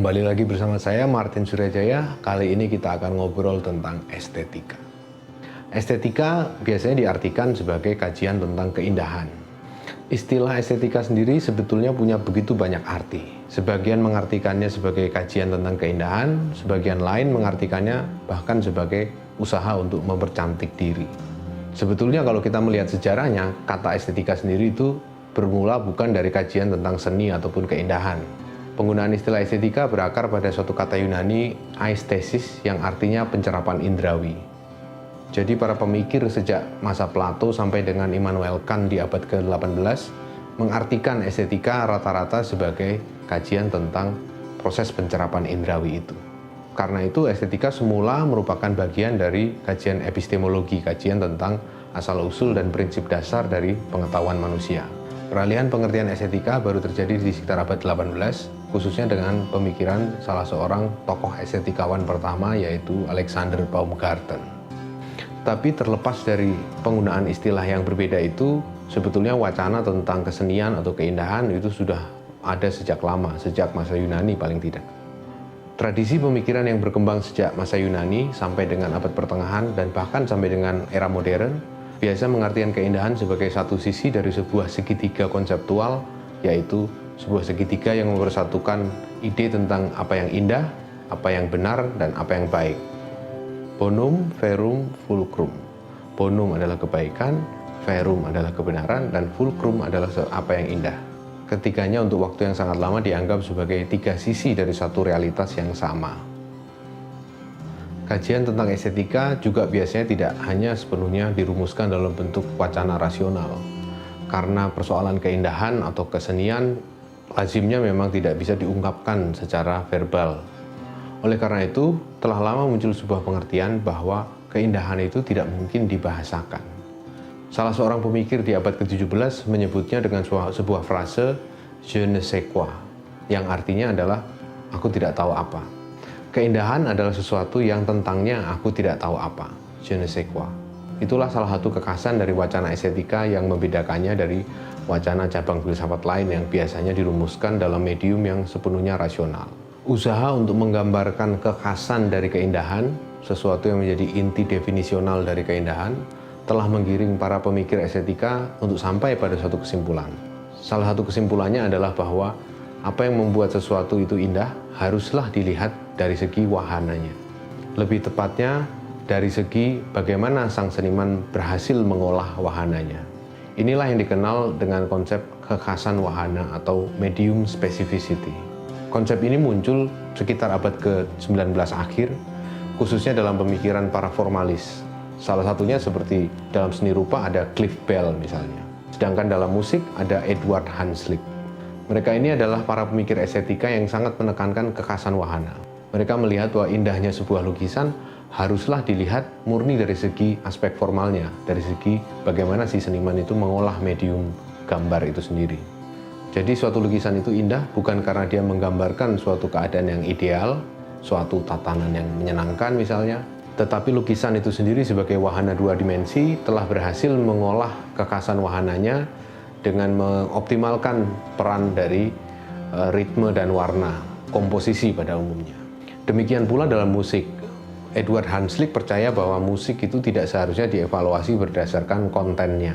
Kembali lagi bersama saya Martin Suryajaya. Kali ini kita akan ngobrol tentang estetika. Estetika biasanya diartikan sebagai kajian tentang keindahan. Istilah estetika sendiri sebetulnya punya begitu banyak arti. Sebagian mengartikannya sebagai kajian tentang keindahan, sebagian lain mengartikannya bahkan sebagai usaha untuk mempercantik diri. Sebetulnya kalau kita melihat sejarahnya, kata estetika sendiri itu bermula bukan dari kajian tentang seni ataupun keindahan. Penggunaan istilah estetika berakar pada suatu kata Yunani, aesthesis, yang artinya pencerapan indrawi. Jadi para pemikir sejak masa Plato sampai dengan Immanuel Kant di abad ke-18 mengartikan estetika rata-rata sebagai kajian tentang proses pencerapan indrawi itu. Karena itu estetika semula merupakan bagian dari kajian epistemologi, kajian tentang asal-usul dan prinsip dasar dari pengetahuan manusia. Peralihan pengertian estetika baru terjadi di sekitar abad 18, khususnya dengan pemikiran salah seorang tokoh estetikawan pertama, yaitu Alexander Baumgarten. Tapi terlepas dari penggunaan istilah yang berbeda itu, sebetulnya wacana tentang kesenian atau keindahan itu sudah ada sejak lama, sejak masa Yunani paling tidak. Tradisi pemikiran yang berkembang sejak masa Yunani sampai dengan abad pertengahan dan bahkan sampai dengan era modern, biasa mengartikan keindahan sebagai satu sisi dari sebuah segitiga konseptual, yaitu sebuah segitiga yang mempersatukan ide tentang apa yang indah, apa yang benar, dan apa yang baik. Bonum, verum, fulcrum. Bonum adalah kebaikan, verum adalah kebenaran, dan fulcrum adalah apa yang indah. Ketiganya untuk waktu yang sangat lama dianggap sebagai tiga sisi dari satu realitas yang sama. Kajian tentang estetika juga biasanya tidak hanya sepenuhnya dirumuskan dalam bentuk wacana rasional. Karena persoalan keindahan atau kesenian lazimnya memang tidak bisa diungkapkan secara verbal. Oleh karena itu, telah lama muncul sebuah pengertian bahwa keindahan itu tidak mungkin dibahasakan. Salah seorang pemikir di abad ke-17 menyebutnya dengan sebuah frase je ne sais quoi, yang artinya adalah aku tidak tahu apa. Keindahan adalah sesuatu yang tentangnya aku tidak tahu apa, je ne sais quoi. Itulah salah satu kekhasan dari wacana estetika yang membedakannya dari wacana cabang filsafat lain yang biasanya dirumuskan dalam medium yang sepenuhnya rasional. Usaha untuk menggambarkan kekhasan dari keindahan, sesuatu yang menjadi inti definisional dari keindahan, telah menggiring para pemikir estetika untuk sampai pada suatu kesimpulan. Salah satu kesimpulannya adalah bahwa apa yang membuat sesuatu itu indah haruslah dilihat dari segi wahananya. Lebih tepatnya, dari segi bagaimana sang seniman berhasil mengolah wahananya. Inilah yang dikenal dengan konsep kekhasan wahana atau medium specificity. Konsep ini muncul sekitar abad ke-19 akhir, khususnya dalam pemikiran para formalis. Salah satunya seperti dalam seni rupa ada Cliff Bell misalnya. Sedangkan dalam musik ada Edward Hanslick. Mereka ini adalah para pemikir estetika yang sangat menekankan kekhasan wahana. Mereka melihat bahwa indahnya sebuah lukisan haruslah dilihat murni dari segi aspek formalnya, dari segi bagaimana si seniman itu mengolah medium gambar itu sendiri. Jadi suatu lukisan itu indah bukan karena dia menggambarkan suatu keadaan yang ideal, suatu tatanan yang menyenangkan misalnya, tetapi lukisan itu sendiri sebagai wahana dua dimensi telah berhasil mengolah kekhasan wahananya dengan mengoptimalkan peran dari ritme dan warna, komposisi pada umumnya. Demikian pula dalam musik. Edward Hanslick percaya bahwa musik itu tidak seharusnya dievaluasi berdasarkan kontennya.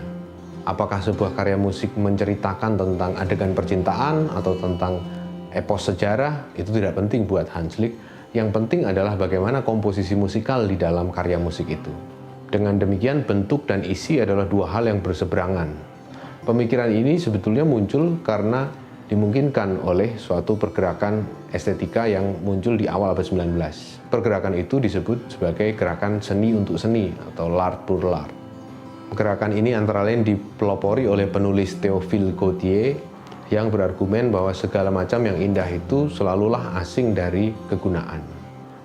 Apakah sebuah karya musik menceritakan tentang adegan percintaan atau tentang epos sejarah, itu tidak penting buat Hanslick. Yang penting adalah bagaimana komposisi musikal di dalam karya musik itu. Dengan demikian, bentuk dan isi adalah dua hal yang berseberangan. Pemikiran ini sebetulnya muncul karena dimungkinkan oleh suatu pergerakan estetika yang muncul di awal abad 19. Pergerakan itu disebut sebagai gerakan seni untuk seni atau l'art pour l'art. Gerakan ini antara lain dipelopori oleh penulis Théophile Gautier yang berargumen bahwa segala macam yang indah itu selalulah asing dari kegunaan.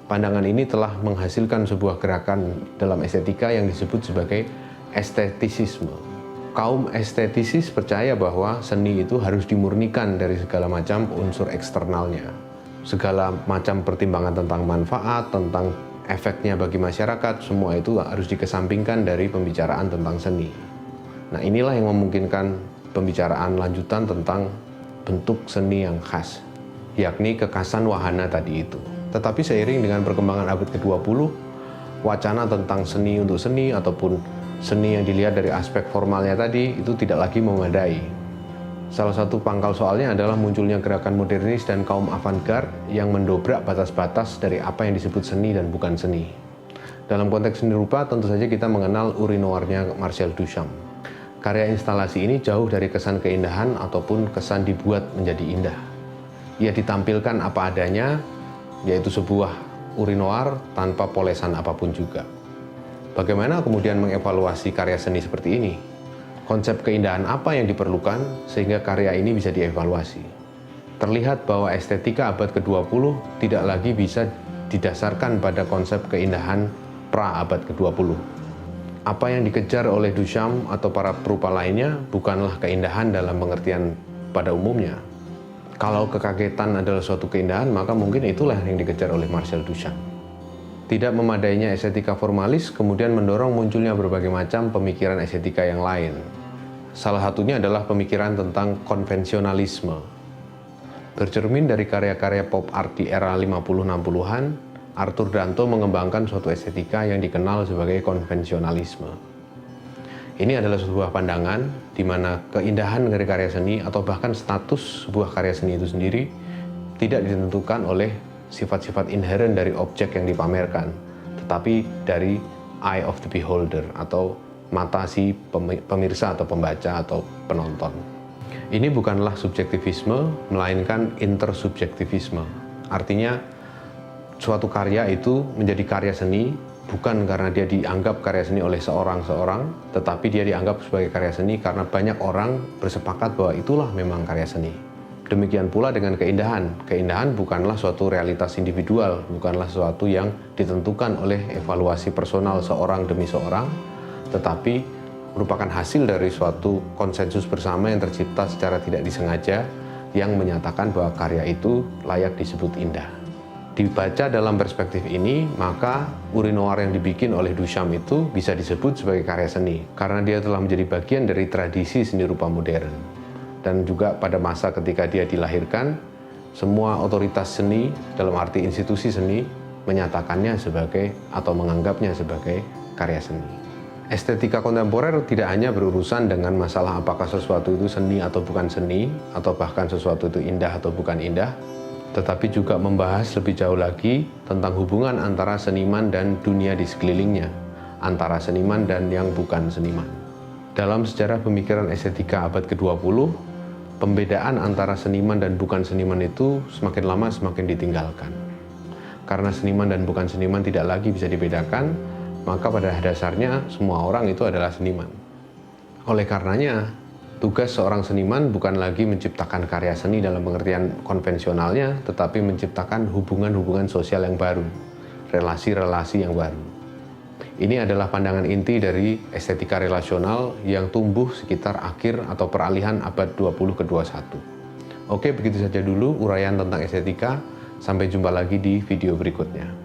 Pandangan ini telah menghasilkan sebuah gerakan dalam estetika yang disebut sebagai estetisisme. Kaum estetisis percaya bahwa seni itu harus dimurnikan dari segala macam unsur eksternalnya. Segala macam pertimbangan tentang manfaat, tentang efeknya bagi masyarakat, semua itu harus dikesampingkan dari pembicaraan tentang seni. Nah, inilah yang memungkinkan pembicaraan lanjutan tentang bentuk seni yang khas. yakni kekasan wahana tadi itu. Tetapi seiring dengan perkembangan abad ke-20, wacana tentang seni untuk seni ataupun seni yang dilihat dari aspek formalnya tadi itu tidak lagi memadai. Salah satu pangkal soalnya adalah munculnya gerakan modernis dan kaum avant-garde yang mendobrak batas-batas dari apa yang disebut seni dan bukan seni. Dalam konteks seni rupa, tentu saja kita mengenal urinoirnya Marcel Duchamp. Karya instalasi ini jauh dari kesan keindahan ataupun kesan dibuat menjadi indah. Ia ditampilkan apa adanya, yaitu sebuah urinoir tanpa polesan apapun juga. Bagaimana kemudian mengevaluasi karya seni seperti ini? Konsep keindahan apa yang diperlukan sehingga karya ini bisa dievaluasi? Terlihat bahwa estetika abad ke-20 tidak lagi bisa didasarkan pada konsep keindahan pra-abad ke-20. Apa yang dikejar oleh Duchamp atau para perupa lainnya bukanlah keindahan dalam pengertian pada umumnya. Kalau kekagetan adalah suatu keindahan, maka mungkin itulah yang dikejar oleh Marcel Duchamp. Tidak memadainya estetika formalis kemudian mendorong munculnya berbagai macam pemikiran estetika yang lain. Salah satunya adalah pemikiran tentang konvensionalisme. Bercermin dari karya-karya pop art di era 50-60-an, Arthur Danto mengembangkan suatu estetika yang dikenal sebagai konvensionalisme. Ini adalah sebuah pandangan di mana keindahan dari karya seni atau bahkan status sebuah karya seni itu sendiri tidak ditentukan oleh sifat-sifat inheren dari objek yang dipamerkan, tetapi dari eye of the beholder atau mata si pemirsa atau pembaca atau penonton. Ini bukanlah subjektivisme, melainkan intersubjektivisme. Artinya, suatu karya itu menjadi karya seni bukan karena dia dianggap karya seni oleh seorang, tetapi dia dianggap sebagai karya seni karena banyak orang bersepakat bahwa itulah memang karya seni. Demikian pula dengan keindahan. Keindahan bukanlah suatu realitas individual, bukanlah sesuatu yang ditentukan oleh evaluasi personal seorang demi seorang, tetapi merupakan hasil dari suatu konsensus bersama yang tercipta secara tidak disengaja yang menyatakan bahwa karya itu layak disebut indah. Dibaca dalam perspektif ini, maka urinoir yang dibikin oleh Duchamp itu bisa disebut sebagai karya seni karena dia telah menjadi bagian dari tradisi seni rupa modern. Dan juga pada masa ketika dia dilahirkan, semua otoritas seni dalam arti institusi seni menyatakannya sebagai atau menganggapnya sebagai karya seni. Estetika kontemporer tidak hanya berurusan dengan masalah apakah sesuatu itu seni atau bukan seni, atau bahkan sesuatu itu indah atau bukan indah, tetapi juga membahas lebih jauh lagi tentang hubungan antara seniman dan dunia di sekelilingnya, antara seniman dan yang bukan seniman. Dalam sejarah pemikiran estetika abad ke-20, pembedaan antara seniman dan bukan seniman itu semakin lama semakin ditinggalkan. Karena seniman dan bukan seniman tidak lagi bisa dibedakan, maka pada dasarnya semua orang itu adalah seniman. Oleh karenanya, tugas seorang seniman bukan lagi menciptakan karya seni dalam pengertian konvensionalnya, tetapi menciptakan hubungan-hubungan sosial yang baru, relasi-relasi yang baru. Ini adalah pandangan inti dari estetika relasional yang tumbuh sekitar akhir atau peralihan abad 20 ke 21. Oke, begitu saja dulu uraian tentang estetika. Sampai jumpa lagi di video berikutnya.